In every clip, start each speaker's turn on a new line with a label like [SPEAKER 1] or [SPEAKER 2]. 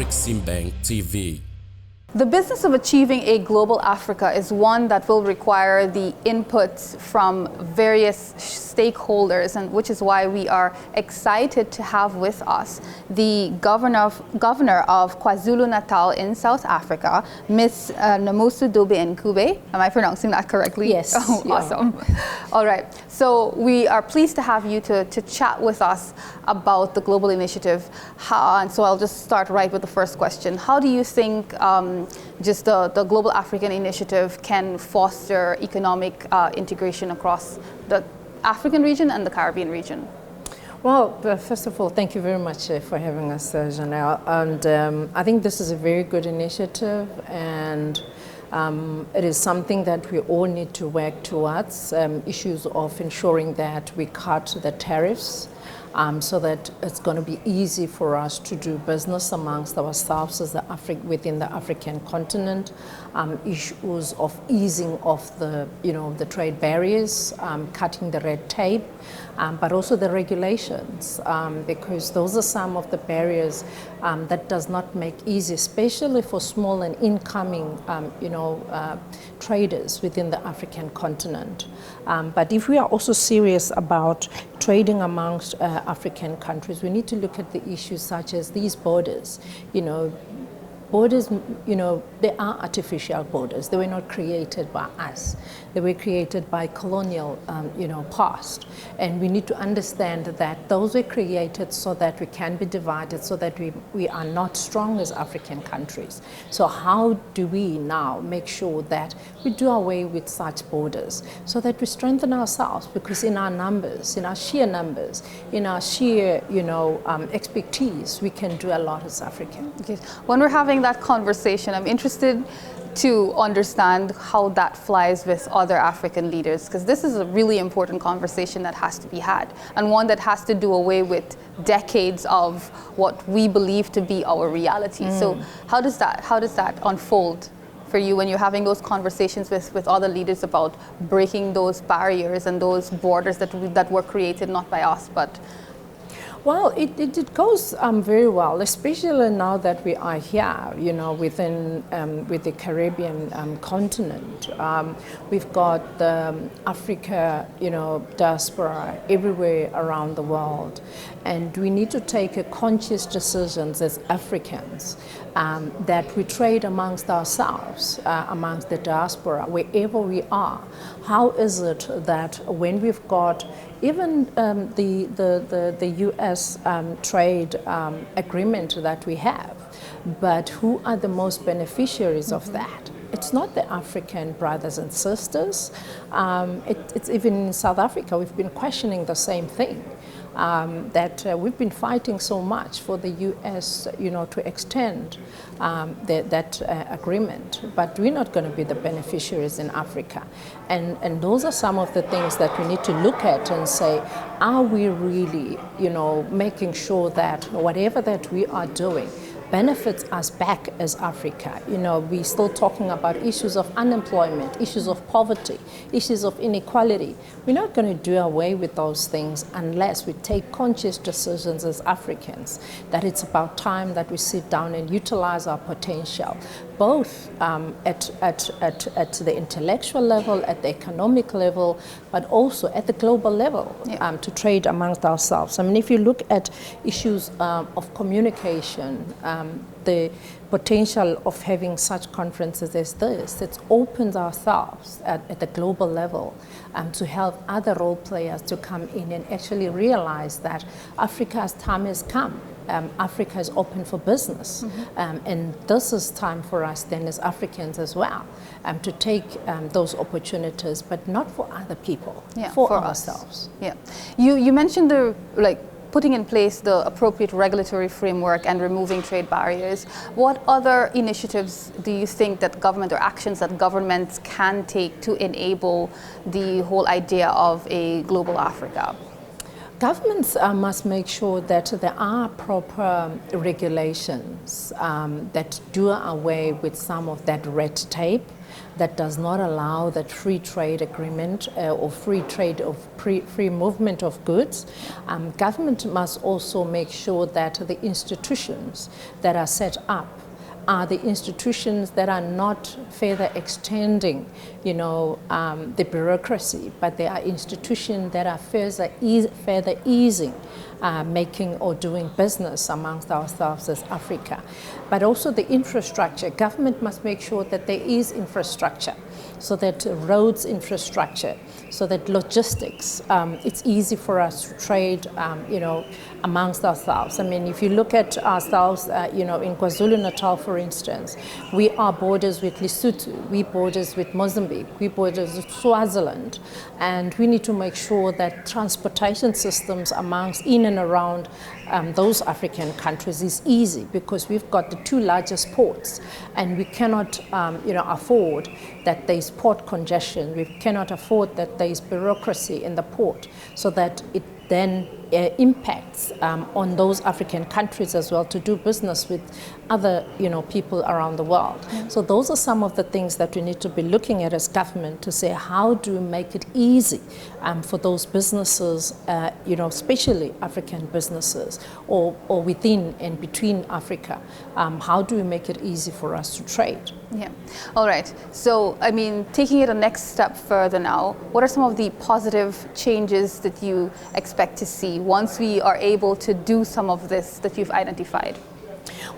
[SPEAKER 1] Afreximbank TV.
[SPEAKER 2] The business of achieving a global Africa is one that will require the inputs from various stakeholders, and which is why we are excited to have with us the Governor of KwaZulu Natal in South Africa, Ms. Nomusa Dube Ncube. Am I pronouncing that correctly?
[SPEAKER 3] Yes.
[SPEAKER 2] Oh, awesome. All right. So we are pleased to have you to chat with us about the global initiative. And so I'll just start right with the first question. How do you think just the Global African Initiative can foster economic integration across the African region and the Caribbean region?
[SPEAKER 3] Well, first of all, thank you very much for having us, Janelle. And I think this is a very good initiative, and it is something that we all need to work towards, issues of ensuring that we cut the tariffs so that it's going to be easy for us to do business amongst ourselves as within the African continent, issues of easing of the trade barriers, cutting the red tape, but also the regulations, because those are some of the barriers that does not make easy, especially for small and incoming, traders within the African continent. But if we are also serious about trading amongst African countries, we need to look at the issues such as these borders. Borders, they are artificial borders. They were not created by us. They were created by colonial, past. And we need to understand that those were created so that we can be divided, so that we are not strong as African countries. So how do we now make sure that we do away with such borders so that we strengthen ourselves? Because in our numbers, in our sheer numbers, in our sheer, expertise, we can do a lot as Africans.
[SPEAKER 2] Okay. When we're having that conversation, I'm interested to understand how that flies with other African leaders, because this is a really important conversation that has to be had, and one that has to do away with decades of what we believe to be our reality. So how does that unfold for you when you're having those conversations with other leaders about breaking those barriers and those borders that were created not by us but?
[SPEAKER 3] Well, it goes very well, especially now that we are here, within with the Caribbean continent. We've got the Africa, diaspora everywhere around the world, and we need to take a conscious decisions as Africans that we trade amongst ourselves, amongst the diaspora, wherever we are. How is it that when we've got even the U.S. trade agreement that we have, but who are the most beneficiaries of that? It's not the African brothers and sisters. It's even in South Africa, we've been questioning the same thing. That we've been fighting so much for the U.S., to extend that agreement, but we're not going to be the beneficiaries in Africa. And those are some of the things that we need to look at and say, are we really, making sure that whatever that we are doing benefits us back as Africa? We're still talking about issues of unemployment, issues of poverty, issues of inequality. We're not going to do away with those things unless we take conscious decisions as Africans, that it's about time that we sit down and utilize our potential, both at the intellectual level, at the economic level, but also at the global level, to trade amongst ourselves. I mean, if you look at issues of communication, the potential of having such conferences as this, it opens ourselves at the global level to help other role players to come in and actually realize that Africa's time has come. Africa is open for business, and this is time for us then as Africans as well to take those opportunities, but not for other people, for ourselves.
[SPEAKER 2] Yeah, you mentioned putting in place the appropriate regulatory framework and removing trade barriers. What other initiatives do you think that government or actions that governments can take to enable the whole idea of a global Africa?
[SPEAKER 3] Governments must make sure that there are proper regulations that do away with some of that red tape that does not allow that free trade agreement or free trade of free movement of goods. Government must also make sure that the institutions that are set up are the institutions that are not further extending, the bureaucracy, but they are institutions that are further easing making or doing business amongst ourselves as Africa. But also the infrastructure. Government must make sure that there is infrastructure, so that roads infrastructure, so that logistics, it's easy for us to trade, amongst ourselves. I mean, if you look at ourselves, in KwaZulu Natal, for instance, we are borders with Lesotho, we borders with Mozambique, we borders with Swaziland, and we need to make sure that transportation systems amongst in and around those African countries is easy, because we've got the two largest ports, and we cannot, afford that there's port congestion. We cannot afford that there's bureaucracy in the port, so that it then impacts on those African countries as well to do business with other, people around the world. Yeah. So those are some of the things that we need to be looking at as government to say, how do we make it easy for those businesses, especially African businesses or within and between Africa? How do we make it easy for us to trade?
[SPEAKER 2] Yeah. All right. So, taking it a next step further now, what are some of the positive changes that you expect to see once we are able to do some of this that you've identified?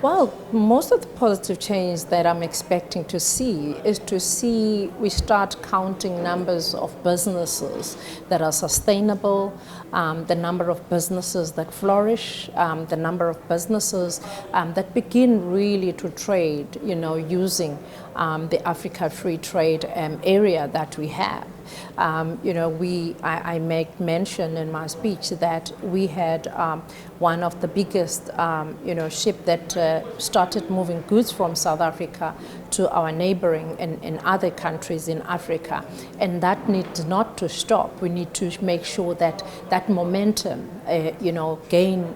[SPEAKER 3] Well, most of the positive change that I'm expecting to see is to see we start counting numbers of businesses that are sustainable, the number of businesses that flourish, the number of businesses that begin really to trade, using the Africa Free Trade area that we have. I make mention in my speech that we had one of the biggest, ship that started moving goods from South Africa to our neighboring and other countries in Africa. And that needs not to stop. We need to make sure that that momentum, gain,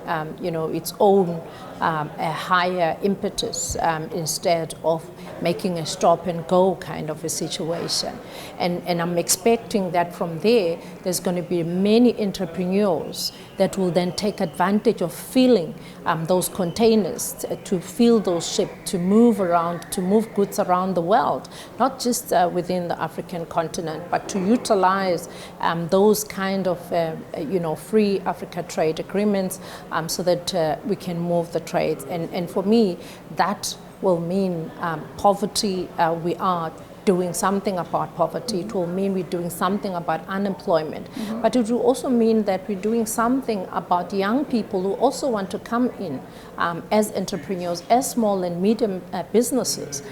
[SPEAKER 3] its own a higher impetus instead of making a stop and go kind of a situation. And I'm expecting that from there's going to be many entrepreneurs that will then take advantage of filling those containers, to fill those ships, to move around, to move goods around the world, not just within the African continent, but to utilize those kind of, free Africa trade agreements so that we can move the trades. And for me, that will mean poverty. We are doing something about poverty. It will mean we're doing something about unemployment. Mm-hmm. But it will also mean that we're doing something about young people who also want to come in as entrepreneurs, as small and medium businesses,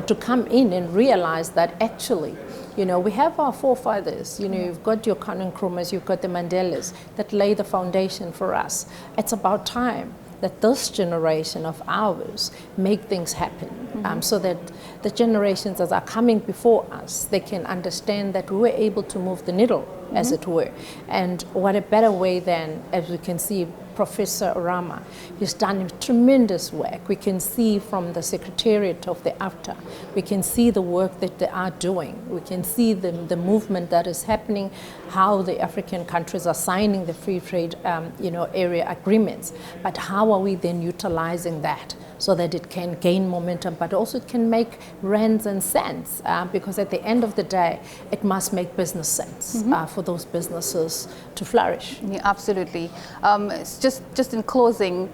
[SPEAKER 3] to come in and realize that actually, we have our forefathers, you've got your Kwame Nkrumahs, you've got the Mandelas that lay the foundation for us. It's about time that this generation of ours make things happen, so that the generations that are coming before us, they can understand that we were able to move the needle, as it were. And what a better way than, as we can see, Professor Orama, he's done tremendous work. We can see from the Secretariat of the AfCFTA, we can see the work that they are doing. We can see the movement that is happening, how the African countries are signing the free trade area agreements. But how are we then utilizing that so that it can gain momentum, but also it can make rands and cents, because at the end of the day, it must make business sense for those businesses to flourish.
[SPEAKER 2] Yeah, absolutely. Just in closing,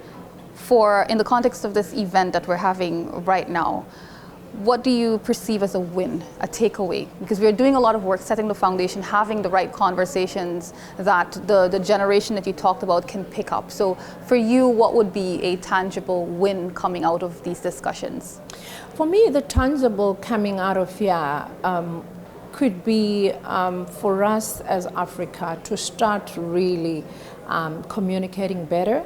[SPEAKER 2] in the context of this event that we're having right now, what do you perceive as a win, a takeaway? Because we're doing a lot of work setting the foundation, having the right conversations that the generation that you talked about can pick up. So for you, what would be a tangible win coming out of these discussions?
[SPEAKER 3] For me, the tangible coming out of here could be for us as Africa to start really communicating better,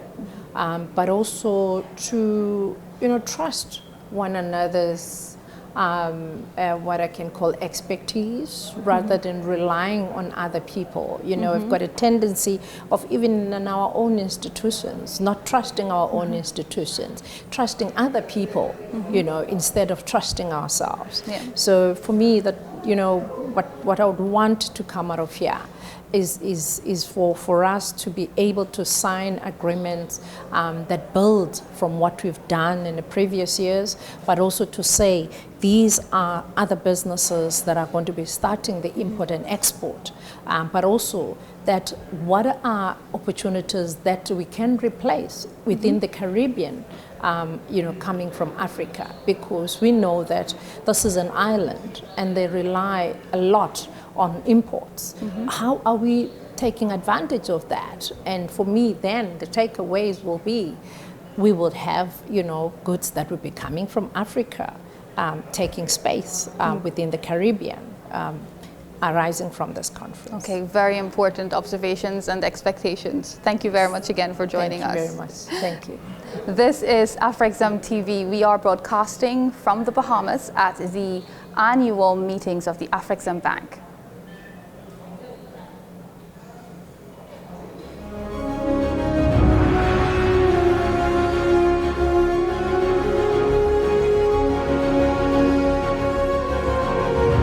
[SPEAKER 3] but also to trust one another's what I can call expertise rather than relying on other people. You know, we've got a tendency of, even in our own institutions, not trusting our own institutions, trusting other people, you know, instead of trusting ourselves.
[SPEAKER 2] Yeah.
[SPEAKER 3] So for me, that, you know, what I would want to come out of here is for us to be able to sign agreements that build from what we've done in the previous years, but also to say these are other businesses that are going to be starting the import and export, but also that what are opportunities that we can replace within the Caribbean, you know, coming from Africa, because we know that this is an island and they rely a lot on imports. How are we taking advantage of that? And for me, then the takeaways will be, we will have, you know, goods that will be coming from Africa, taking space within the Caribbean, arising from this conference.
[SPEAKER 2] Okay, very important observations and expectations. Thank you very much again for joining us.
[SPEAKER 3] Thank you very much. Thank you.
[SPEAKER 2] This is Afreximbank TV. We are broadcasting from the Bahamas at the annual meetings of the Afreximbank.